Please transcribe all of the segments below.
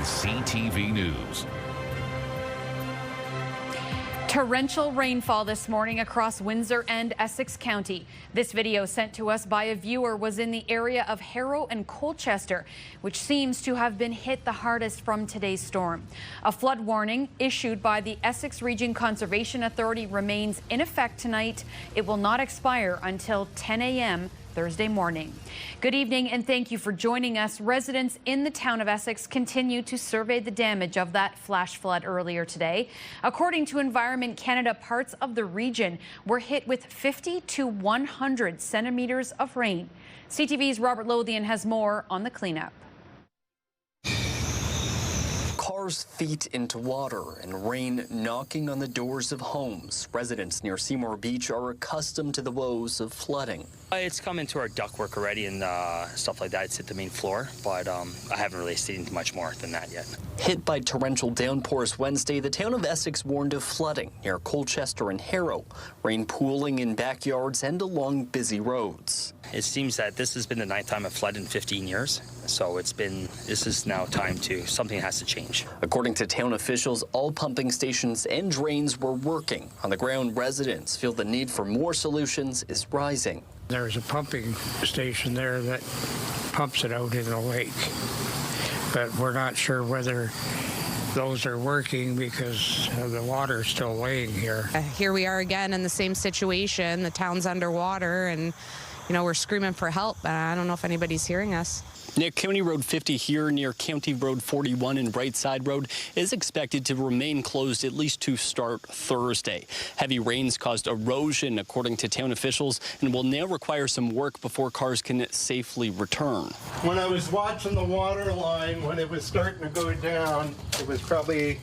is CTV News. Torrential rainfall this morning across Windsor and Essex County. This video sent to us by a viewer was in the area of Harrow and Colchester, which seems to have been hit the hardest from today's storm. A flood warning issued by the Essex Region Conservation Authority remains in effect tonight. It will not expire until 10 a.m. Thursday morning. Good evening and thank you for joining us. Residents in the town of Essex continue to survey the damage of that flash flood earlier today. According to Environment Canada, parts of the region were hit with 50 to 100 centimeters of rain. CTV's Robert Lothian has more on the cleanup. Cars feet into water and rain knocking on the doors of homes. Residents near Seymour Beach are accustomed to the woes of flooding. It's come into our ductwork already and stuff like that. It's hit the main floor, but I haven't really seen much more than that yet. Hit by torrential downpours Wednesday, the town of Essex warned of flooding near Colchester and Harrow, rain pooling in backyards and along busy roads. It seems that this has been the 9th time a flood in 15 years, so this is now time something has to change. According to town officials, all pumping stations and drains were working. On the ground, residents feel the need for more solutions is rising. There's a pumping station there that pumps it out in the lake, but we're not sure whether those are working because the water is still laying here. Here we are again in the same situation. The town's underwater and, we're screaming for help. I don't know if anybody's hearing us. Near County Road 50 here near County Road 41 and Right Side Road is expected to remain closed at least to start Thursday. Heavy rains caused erosion, according to town officials, and will now require some work before cars can safely return. When I was watching the water line, when it was starting to go down, it was probably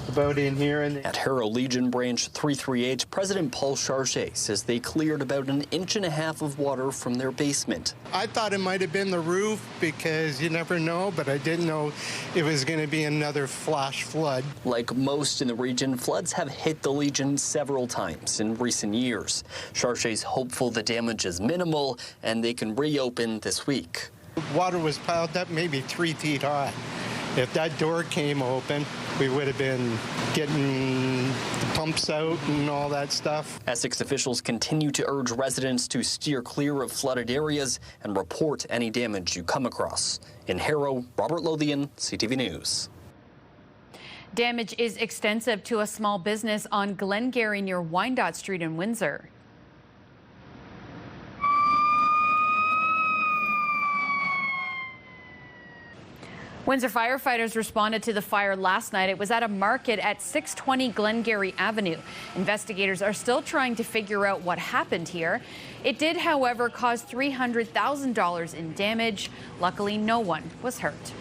about in here. At Harrow Legion Branch 338, President Paul Charget says they cleared about 1.5 inches of water from their basement. I thought it might have been the roof because you never know, but I didn't know it was going to be another flash flood. Like most in the region, floods have hit the Legion several times in recent years. Charget's hopeful the damage is minimal and they can reopen this week. Water was piled up maybe 3 feet high. If that door came open, we would have been getting the pumps out and all that stuff. Essex officials continue to urge residents to steer clear of flooded areas and report any damage you come across. In Harrow, Robert Lothian, CTV News. Damage is extensive to a small business on Glengarry near Wyandotte Street in Windsor. Windsor firefighters responded to the fire last night. It was at a market at 620 Glengarry Avenue. Investigators are still trying to figure out what happened here. It did, however, cause $300,000 in damage. Luckily, no one was hurt.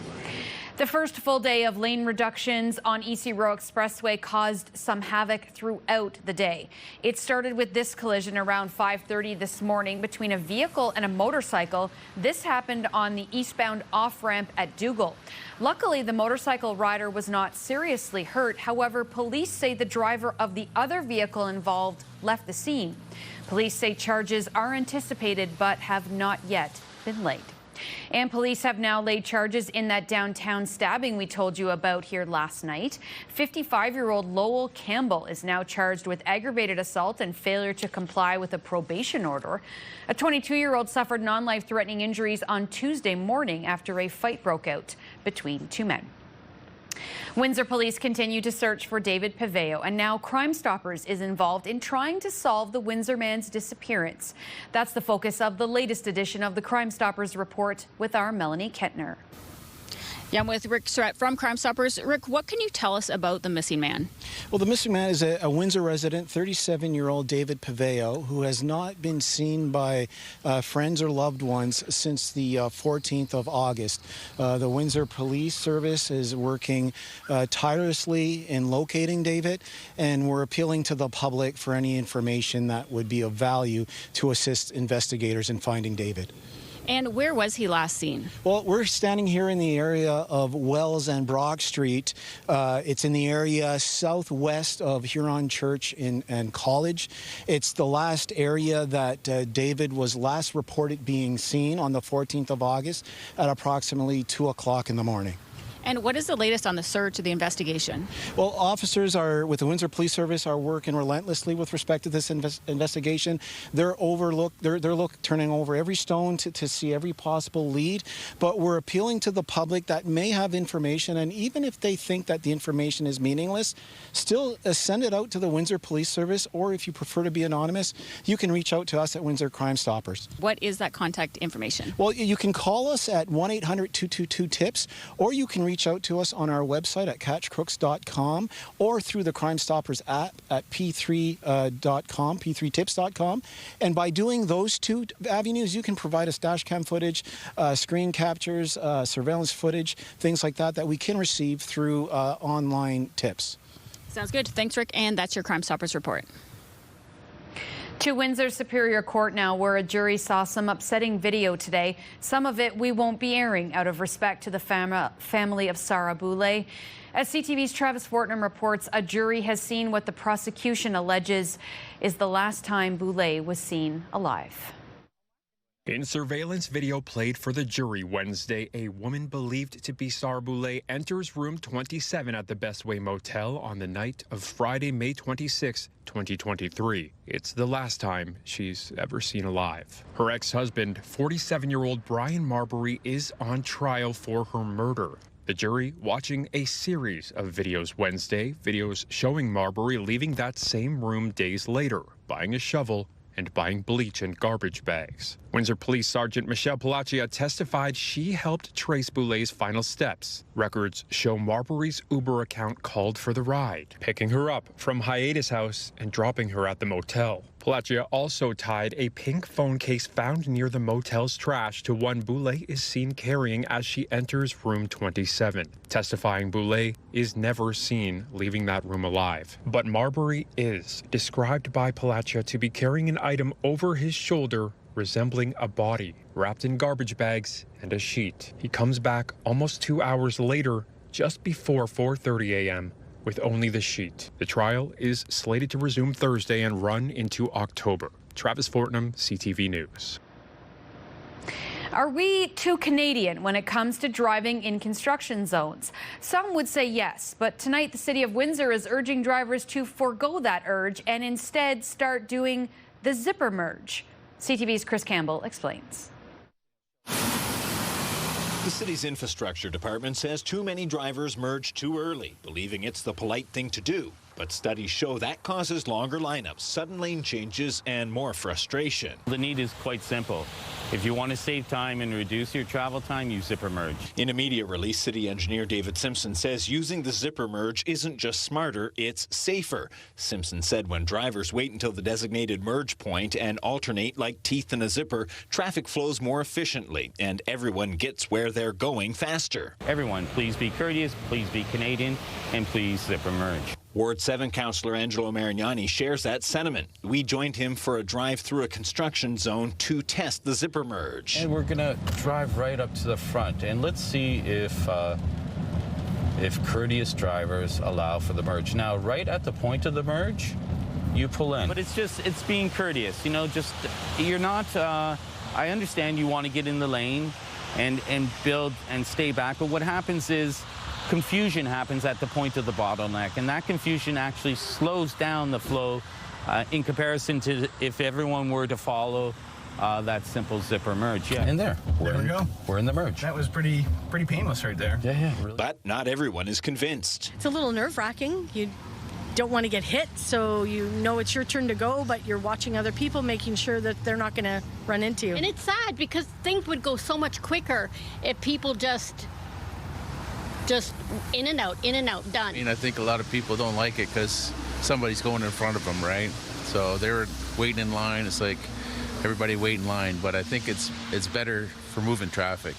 The first full day of lane reductions on EC Row Expressway caused some havoc throughout the day. It started with this collision around 5:30 this morning between a vehicle and a motorcycle. This happened on the eastbound off-ramp at Dougal. Luckily, the motorcycle rider was not seriously hurt. However, police say the driver of the other vehicle involved left the scene. Police say charges are anticipated but have not yet been laid. And police have now laid charges in that downtown stabbing we told you about here last night. 55-year-old Lowell Campbell is now charged with aggravated assault and failure to comply with a probation order. A 22-year-old suffered non-life-threatening injuries on Tuesday morning after a fight broke out between two men. Windsor police continue to search for David Paveo, and now Crime Stoppers is involved in trying to solve the Windsor man's disappearance. That's the focus of the latest edition of the Crime Stoppers report with our Melanie Kettner. Yeah, I'm with Rick Surratt from Crime Stoppers. Rick, what can you tell us about the missing man? Well, the missing man is a Windsor resident, 37-year-old David Paveo, who has not been seen by friends or loved ones since the 14th of August. The Windsor Police Service is working tirelessly in locating David, and we're appealing to the public for any information that would be of value to assist investigators in finding David. And where was he last seen? Well, we're standing here in the area of Wells and Brock Street. It's in the area southwest of Huron Church and College. It's the last area that David was last reported being seen on the 14th of August at approximately 2 o'clock in the morning. And what is the latest on the search or the investigation? Well, officers with the Windsor Police Service are working relentlessly with respect to this investigation. They're turning over every stone to see every possible lead. But we're appealing to the public that may have information, and even if they think that the information is meaningless, still send it out to the Windsor Police Service, or if you prefer to be anonymous, you can reach out to us at Windsor Crime Stoppers. What is that contact information? Well, you can call us at 1-800-222-TIPS, or you can reach out to us on our website at catchcrooks.com, or through the Crime Stoppers app at p3.com, p3tips.com. And by doing those two avenues, you can provide us dash cam footage, screen captures, surveillance footage, things like that we can receive through online tips. Sounds good. Thanks, Rick. And that's your Crime Stoppers report. To Windsor Superior Court now, where a jury saw some upsetting video today. Some of it we won't be airing out of respect to the family of Sarah Boulay. As CTV's Travis Fortnum reports, a jury has seen what the prosecution alleges is the last time Boulay was seen alive. In surveillance video played for the jury Wednesday, a woman believed to be Sarah Boulay enters room 27 at the Bestway Motel on the night of Friday, May 26, 2023. It's the last time she's ever seen alive. Her ex-husband, 47-year-old Brian Marbury, is on trial for her murder. The jury watching a series of videos Wednesday, videos showing Marbury leaving that same room days later, buying a shovel and buying bleach and garbage bags. Windsor Police Sergeant Michelle Palaccia testified she helped trace Boulay's final steps. Records show Marbury's Uber account called for the ride, picking her up from Hiatus House and dropping her at the motel. Palaccia also tied a pink phone case found near the motel's trash to one Boulay is seen carrying as she enters room 27. Testifying Boulay is never seen leaving that room alive. But Marbury is described by Palaccia to be carrying an item over his shoulder resembling a body, wrapped in garbage bags and a sheet. He comes back almost 2 hours later, just before 4:30 a.m., with only the sheet. The trial is slated to resume Thursday and run into October. Travis Fortnum, CTV News. Are we too Canadian when it comes to driving in construction zones? Some would say yes, but tonight the City of Windsor is urging drivers to forego that urge and instead start doing the zipper merge. CTV's Chris Campbell explains. The city's infrastructure department says too many drivers merge too early, believing it's the polite thing to do. But studies show that causes longer lineups, sudden lane changes, and more frustration. The need is quite simple. If you want to save time and reduce your travel time, you zipper merge. In a media release, city engineer David Simpson says using the zipper merge isn't just smarter, it's safer. Simpson said when drivers wait until the designated merge point and alternate like teeth in a zipper, traffic flows more efficiently and everyone gets where they're going faster. Everyone, please be courteous, please be Canadian, and please zipper merge. Ward 7 Councillor Angelo Marignani shares that sentiment. We joined him for a drive through a construction zone to test the zipper merge. And we're going to drive right up to the front and let's see if courteous drivers allow for the merge. Now, right at the point of the merge, you pull in. But it's being courteous. You know, you're not, I understand you want to get in the lane and build and stay back, but what happens is confusion happens at the point of the bottleneck, and that confusion actually slows down the flow in comparison to if everyone were to follow that simple zipper merge. Yeah. In there. There we go. We're in the merge. That was pretty painless right there. Yeah. Really. But not everyone is convinced. It's a little nerve-wracking. You don't want to get hit, so you know it's your turn to go, but you're watching other people, making sure that they're not going to run into you. And it's sad because things would go so much quicker if people just in and out, done. I mean, I think a lot of people don't like it because somebody's going in front of them, right? So they're waiting in line. It's like everybody wait in line, but I think it's better for moving traffic.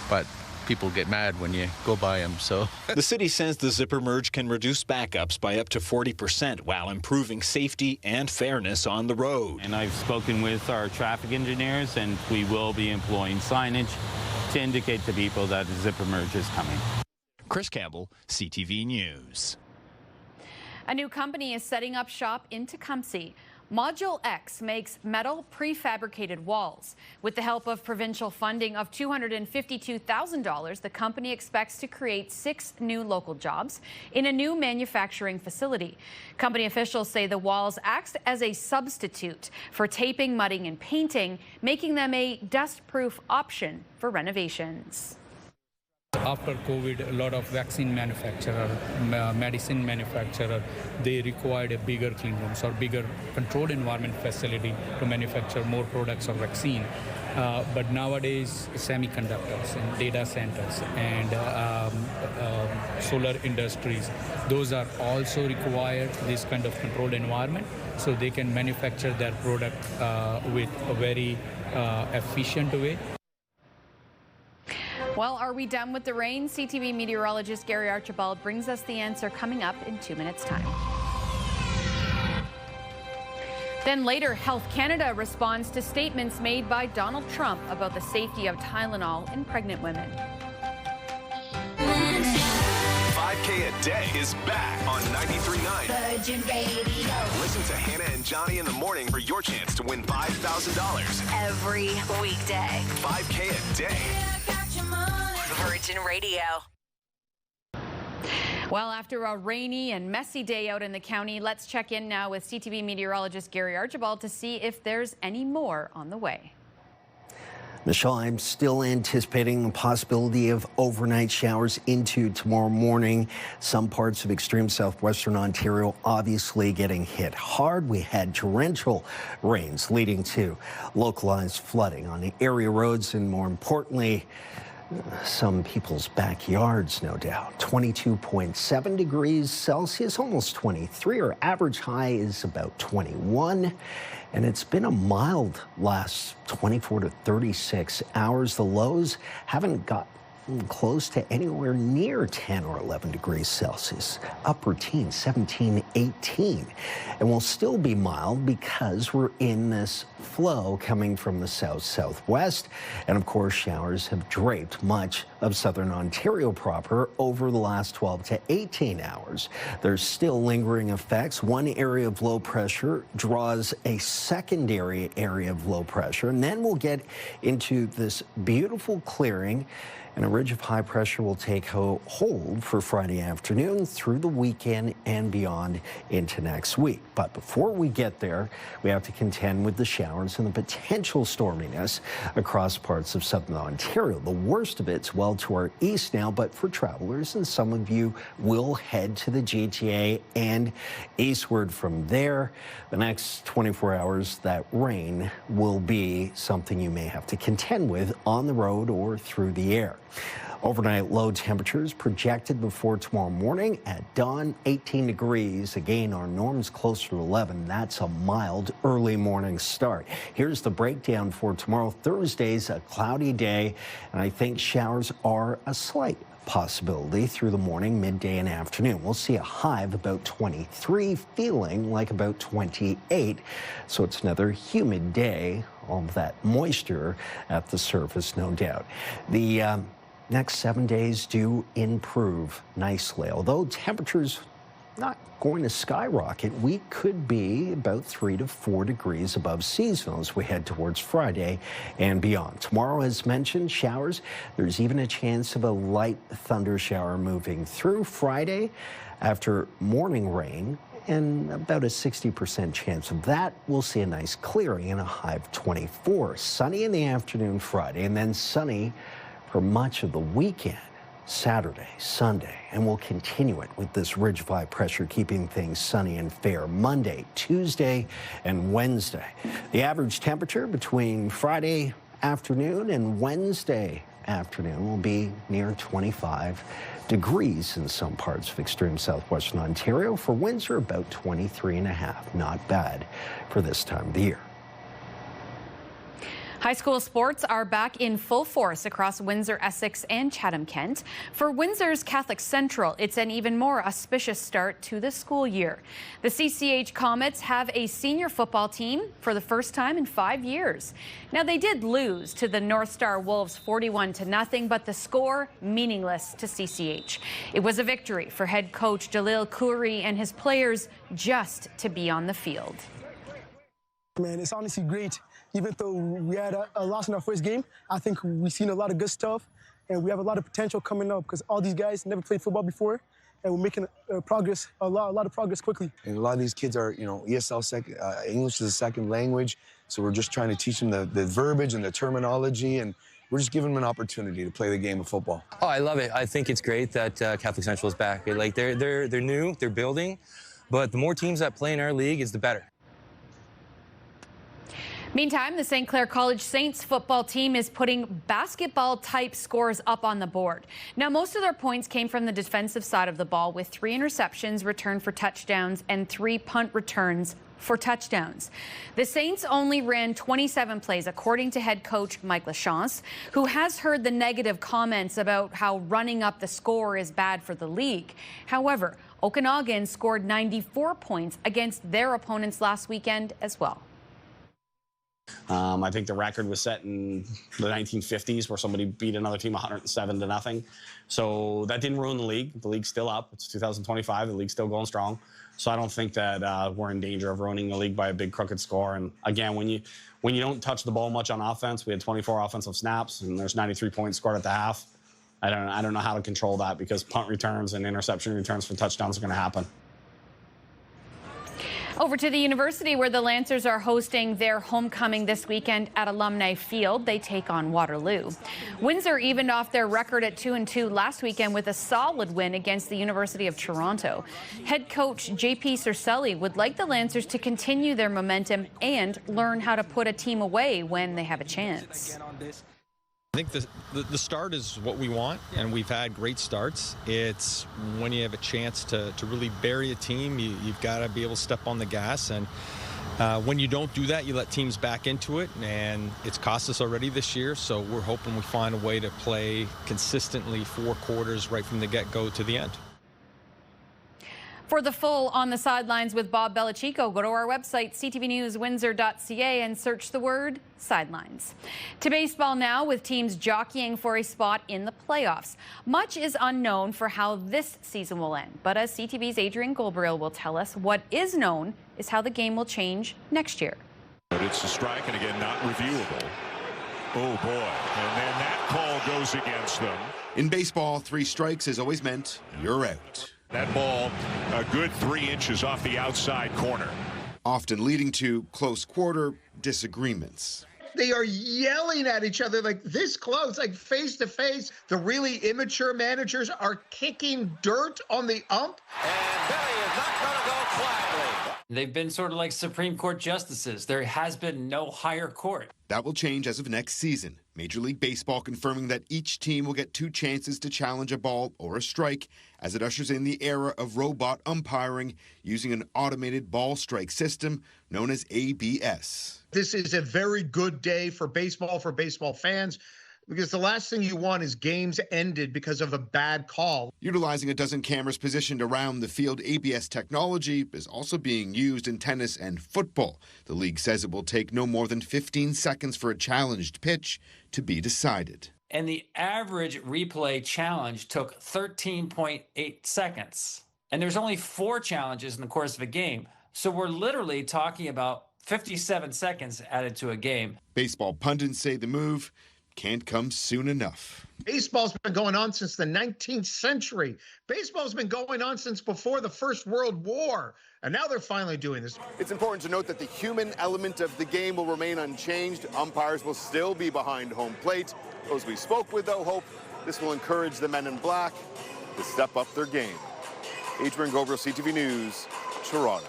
But people get mad when you go by them, so. The city says the zipper merge can reduce backups by up to 40% while improving safety and fairness on the road. And I've spoken with our traffic engineers, and we will be employing signage to indicate to people that the zipper merge is coming. Chris Campbell, CTV News. A new company is setting up shop in Tecumseh. Module X makes metal prefabricated walls. With the help of provincial funding of $252,000, the company expects to create 6 new local jobs in a new manufacturing facility. Company officials say the walls act as a substitute for taping, mudding, and painting, making them a dust-proof option for renovations. After COVID, a lot of vaccine manufacturer, medicine manufacturer, they required a bigger clean rooms or bigger controlled environment facility to manufacture more products or vaccine. But nowadays, semiconductors and data centers and solar industries, those are also required this kind of controlled environment, so they can manufacture their product with a very efficient way. Well, are we done with the rain? CTV meteorologist Gary Archibald brings us the answer coming up in 2 minutes' time. Then later, Health Canada responds to statements made by Donald Trump about the safety of Tylenol in pregnant women. 5K a day is back on 93.9 Virgin Radio. Listen to Hannah and Johnny in the morning for your chance to win $5,000 Every weekday. 5K a day. Virgin Radio. Well, after a rainy and messy day out in the county, let's check in now with CTV meteorologist Gary Archibald to see if there's any more on the way. Michelle, I'm still anticipating the possibility of overnight showers into tomorrow morning. Some parts of extreme southwestern Ontario obviously getting hit hard. We had torrential rains leading to localized flooding on the area roads and, more importantly, some people's backyards, no doubt. 22.7 degrees Celsius, almost 23. Our average high is about 21. And it's been a mild last 24 to 36 hours. The lows haven't got close to anywhere near 10 or 11 degrees Celsius. Upper teens, 17, 18. And will still be mild because we're in this flow coming from the south-southwest. And of course, showers have draped much of southern Ontario proper over the last 12 to 18 hours. There's still lingering effects. One area of low pressure draws a secondary area of low pressure. And then we'll get into this beautiful clearing, and a ridge of high pressure will take hold for Friday afternoon through the weekend and beyond into next week. But before we get there, we have to contend with the showers and the potential storminess across parts of southern Ontario. The worst of it's well to our east now, but for travelers, and some of you will head to the GTA and eastward from there. The next 24 hours, that rain will be something you may have to contend with on the road or through the air. Overnight low temperatures projected before tomorrow morning. At dawn, 18 degrees. Again, our norm's closer to 11. That's a mild early morning start. Here's the breakdown for tomorrow. Thursday's a cloudy day, and I think showers are a slight possibility through the morning, midday, and afternoon. We'll see a high of about 23, feeling like about 28. So it's another humid day. All of that moisture at the surface, no doubt. The next 7 days do improve nicely, although temperatures not going to skyrocket. We could be about 3 to 4 degrees above seasonal as we head towards Friday and beyond. Tomorrow, as mentioned, showers. There's even a chance of a light thunder shower moving through Friday after morning rain, and about a 60% chance of that. We'll see a nice clearing and a high of 24. Sunny in the afternoon Friday, and then sunny for much of the weekend, Saturday, Sunday, and we'll continue it with this ridge of high pressure keeping things sunny and fair Monday, Tuesday, and Wednesday. The average temperature between Friday afternoon and Wednesday afternoon will be near 25 degrees in some parts of extreme southwestern Ontario. For Windsor, about 23.5. Not bad for this time of the year. High school sports are back in full force across Windsor, Essex, and Chatham-Kent. For Windsor's Catholic Central, it's an even more auspicious start to the school year. The CCH Comets have a senior football team for the first time in 5 years. Now, they did lose to the North Star Wolves 41-0, but the score meaningless to CCH. It was a victory for head coach Jalil Khoury and his players just to be on the field. Man, it's honestly great. Even though we had a loss in our first game, I think we've seen a lot of good stuff, and we have a lot of potential coming up because all these guys never played football before, and we're making progress, a lot of progress quickly. And a lot of these kids are, ESL English is a second language, so we're just trying to teach them the verbiage and the terminology, and we're just giving them an opportunity to play the game of football. Oh, I love it. I think it's great that Catholic Central is back. Like they're new, they're building, but the more teams that play in our league is the better. Meantime, the St. Clair College Saints football team is putting basketball-type scores up on the board. Now, most of their points came from the defensive side of the ball, with 3 interceptions returned for touchdowns and 3 punt returns for touchdowns. The Saints only ran 27 plays, according to head coach Mike Lachance, who has heard the negative comments about how running up the score is bad for the league. However, Okanagan scored 94 points against their opponents last weekend as well. I think the record was set in the 1950s where somebody beat another team 107-0. So that didn't ruin the league. The league's still up. It's 2025. The league's still going strong. So I don't think that we're in danger of ruining the league by a big crooked score. And again, when you don't touch the ball much on offense, we had 24 offensive snaps and there's 93 points scored at the half. I don't know how to control that because punt returns and interception returns for touchdowns are going to happen. Over to the university, where the Lancers are hosting their homecoming this weekend at Alumni Field. They take on Waterloo. Windsor evened off their record at 2-2 last weekend with a solid win against the University of Toronto. Head coach J.P. Cercelli would like the Lancers to continue their momentum and learn how to put a team away when they have a chance. I think the start is what we want, and we've had great starts. It's when you have a chance to really bury a team, you've got to be able to step on the gas. And when you don't do that, you let teams back into it, and it's cost us already this year. So we're hoping we find a way to play consistently 4 quarters right from the get-go to the end. For the full On the Sidelines with Bob Belichico, go to our website, ctvnewswindsor.ca, and search the word sidelines. To baseball now, with teams jockeying for a spot in the playoffs. Much is unknown for how this season will end, but as CTV's Adrian Golbriel will tell us, what is known is how the game will change next year. But it's a strike, and again, not reviewable. Oh, boy. And then that call goes against them. In baseball, 3 strikes has always meant you're out. That ball a good 3 inches off the outside corner. Often leading to close quarter disagreements. They are yelling at each other like this close, like face to face. The really immature managers are kicking dirt on the ump. And Barry is not going to go quietly. They've been sort of like Supreme Court justices. There has been no higher court. That will change as of next season. Major League Baseball confirming that each team will get 2 chances to challenge a ball or a strike as it ushers in the era of robot umpiring using an automated ball strike system known as ABS. This is a very good day for baseball fans, because the last thing you want is games ended because of a bad call. Utilizing a dozen cameras positioned around the field, ABS technology is also being used in tennis and football. The league says it will take no more than 15 seconds for a challenged pitch to be decided. And the average replay challenge took 13.8 seconds. And there's only 4 challenges in the course of a game. So we're literally talking about 57 seconds added to a game. Baseball pundits say the move can't come soon enough. Baseball's been going on since the 19th century. Baseball's been going on since before the First World War. And now they're finally doing this. It's important to note that the human element of the game will remain unchanged. Umpires will still be behind home plate. Those we spoke with, though, hope this will encourage the men in black to step up their game. Adrian Golbriel, CTV News, Toronto.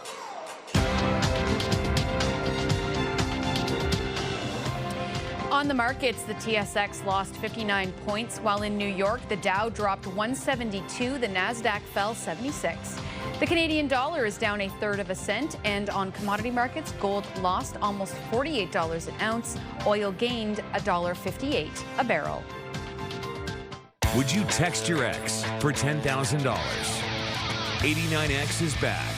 On the markets, the TSX lost 59 points, while in New York, the Dow dropped 172, the Nasdaq fell 76. The Canadian dollar is down 1/3 cent, and on commodity markets, gold lost almost $48 an ounce, oil gained $1.58 a barrel. Would you text your ex for $10,000? 89X is back.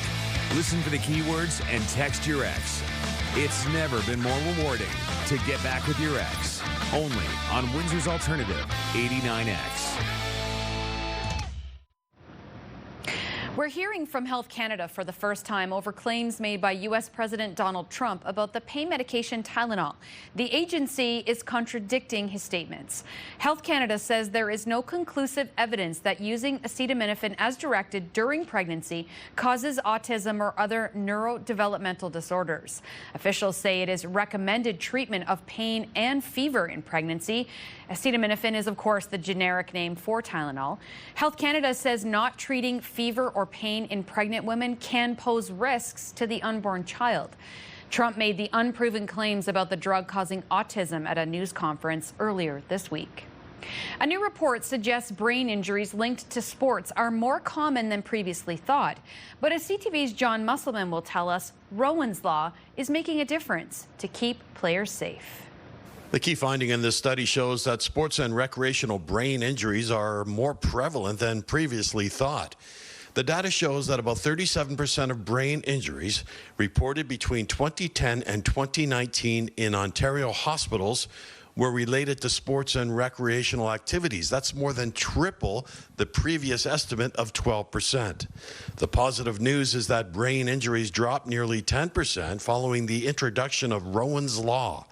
Listen for the keywords and text your ex. It's never been more rewarding to get back with your ex. Only on Windsor's Alternative, 89X. We're hearing from Health Canada for the first time over claims made by U.S. President Donald Trump about the pain medication Tylenol. The agency is contradicting his statements. Health Canada says there is no conclusive evidence that using acetaminophen as directed during pregnancy causes autism or other neurodevelopmental disorders. Officials say it is recommended treatment of pain and fever in pregnancy. Acetaminophen is, of course, the generic name for Tylenol. Health Canada says not treating fever or pain in pregnant women can pose risks to the unborn child. Trump made the unproven claims about the drug causing autism at a news conference earlier this week. A new report suggests brain injuries linked to sports are more common than previously thought. But as CTV's John Musselman will tell us, Rowan's Law is making a difference to keep players safe. The key finding in this study shows that sports and recreational brain injuries are more prevalent than previously thought. The data shows that about 37% of brain injuries reported between 2010 and 2019 in Ontario hospitals were related to sports and recreational activities. That's more than triple the previous estimate of 12%. The positive news is that brain injuries dropped nearly 10% following the introduction of Rowan's Law.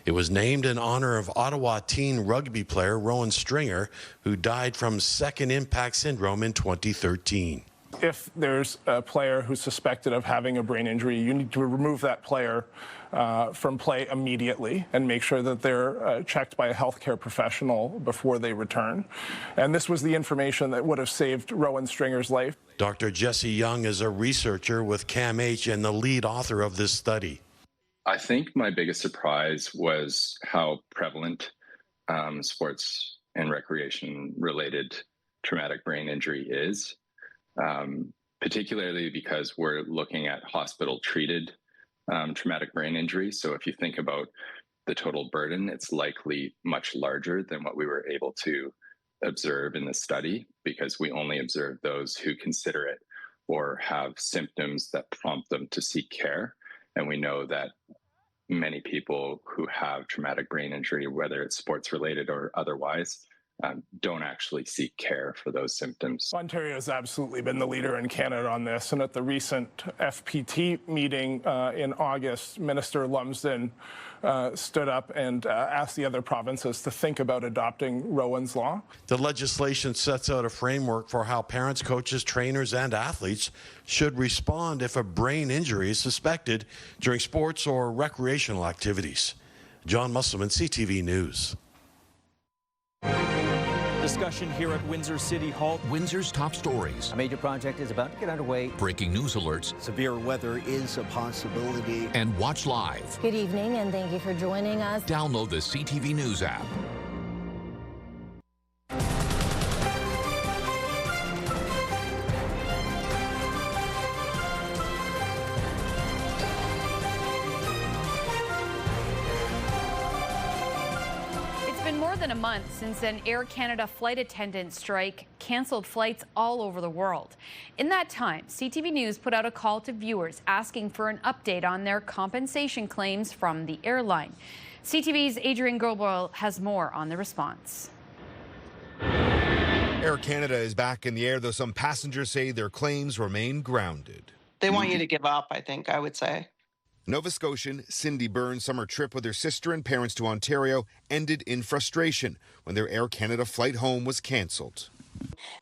It was named in honor of Ottawa teen rugby player Rowan Stringer, who died from second impact syndrome in 2013. If there's a player who's suspected of having a brain injury, you need to remove that player from play immediately and make sure that they're checked by a healthcare professional before they return. And this was the information that would have saved Rowan Stringer's life. Dr. Jesse Young is a researcher with CAMH and the lead author of this study. I think my biggest surprise was how prevalent sports and recreation-related traumatic brain injury is, particularly because we're looking at hospital-treated traumatic brain injury. So if you think about the total burden, it's likely much larger than what we were able to observe in the study, because we only observed those who consider it or have symptoms that prompt them to seek care. And we know that many people who have traumatic brain injury, whether it's sports related or otherwise, don't actually seek care for those symptoms. Ontario has absolutely been the leader in Canada on this. And at the recent FPT meeting in August, Minister Lumsden stood up and asked the other provinces to think about adopting Rowan's Law. The legislation sets out a framework for how parents, coaches, trainers, and athletes should respond if a brain injury is suspected during sports or recreational activities. John Musselman, CTV News. Discussion here at Windsor City Hall. Windsor's top stories. A major project is about to get underway. Breaking news alerts. Severe weather is a possibility. And watch live. Good evening, and thank you for joining us. Download the CTV News app. More than a month since an Air Canada flight attendant strike canceled flights all over the world. In that time, CTV News put out a call to viewers asking for an update on their compensation claims from the airline. CTV's Adrian Goldboyle has more on the response. Air Canada is back in the air, though some passengers say their claims remain grounded. They want you to give up, I think, I would say. Nova Scotian Cindy Byrne's summer trip with her sister and parents to Ontario ended in frustration when their Air Canada flight home was cancelled.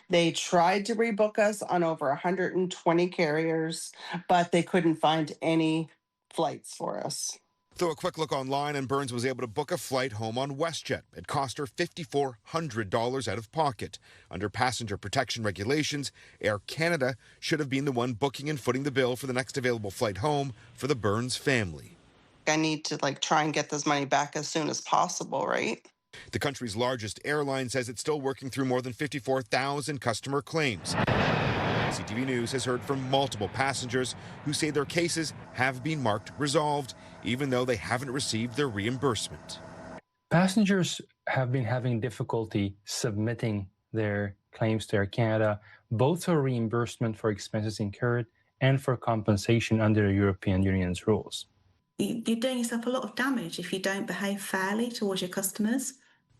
They tried to rebook us on over 120 carriers, but they couldn't find any flights for us. Through a quick look online, and Burns was able to book a flight home on WestJet. It cost her $5,400 out of pocket. Under passenger protection regulations, Air Canada should have been the one booking and footing the bill for the next available flight home for the Burns family. I need to try and get this money back as soon as possible, right? The country's largest airline says it's still working through more than 54,000 customer claims. CTV News has heard from multiple passengers who say their cases have been marked resolved, even though they haven't received their reimbursement. Passengers have been having difficulty submitting their claims to Air Canada, both for reimbursement for expenses incurred and for compensation under the European Union's rules. You're doing yourself a lot of damage if you don't behave fairly towards your customers.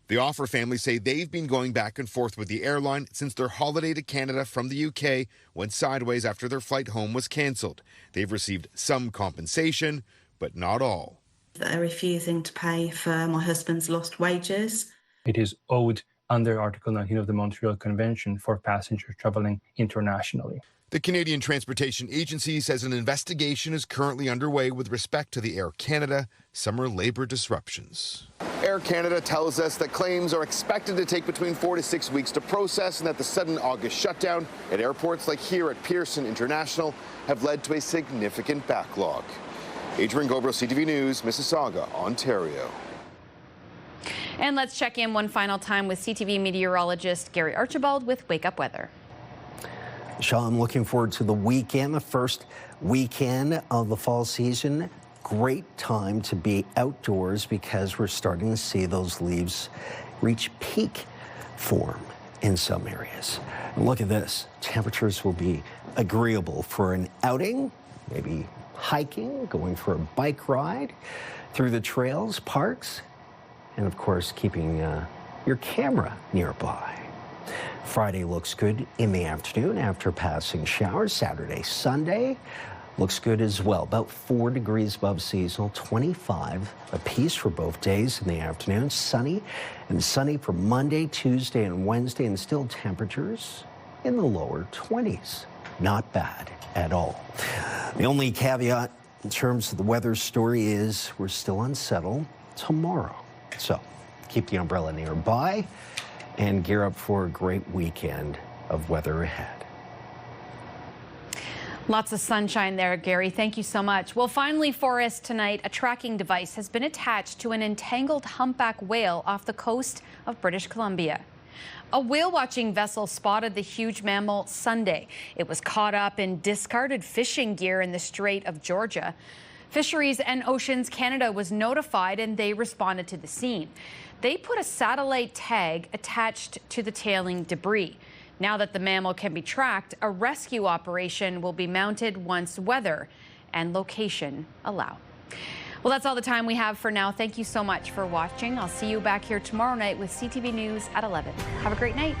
The Offer family say they've been going back and forth with the airline since their holiday to Canada from the UK went sideways after their flight home was cancelled. They've received some compensation, but not all. They're refusing to pay for my husband's lost wages. It is owed under Article 19 of the Montreal Convention for passengers traveling internationally. The Canadian Transportation Agency says an investigation is currently underway with respect to the Air Canada summer labour disruptions. Air Canada tells us that claims are expected to take between 4 to 6 weeks to process, and that the sudden August shutdown at airports like here at Pearson International have led to a significant backlog. Adrian Gobro, CTV News, Mississauga, Ontario. And let's check in one final time with CTV meteorologist Gary Archibald with Wake Up Weather. Sean, I'm looking forward to the weekend, the first weekend of the fall season. Great time to be outdoors because we're starting to see those leaves reach peak form in some areas. And look at this. Temperatures will be agreeable for an outing, maybe hiking, going for a bike ride through the trails, parks, and of course, keeping your camera nearby. Friday looks good in the afternoon after passing showers. Saturday, Sunday looks good as well. About 4 degrees above seasonal, 25 apiece for both days in the afternoon. Sunny and sunny for Monday, Tuesday, and Wednesday, and still temperatures in the lower 20s. Not bad at all. The only caveat in terms of the weather story is we're still unsettled tomorrow. So keep the umbrella nearby and gear up for a great weekend of weather ahead. Lots of sunshine there, Gary. Thank you so much. Well, finally for us tonight, a tracking device has been attached to an entangled humpback whale off the coast of British Columbia. A whale-watching vessel spotted the huge mammal Sunday. It was caught up in discarded fishing gear in the Strait of Georgia. Fisheries and Oceans Canada was notified and they responded to the scene. They put a satellite tag attached to the tailing debris. Now that the mammal can be tracked, a rescue operation will be mounted once weather and location allow. Well, that's all the time we have for now. Thank you so much for watching. I'll see you back here tomorrow night with CTV News at 11. Have a great night.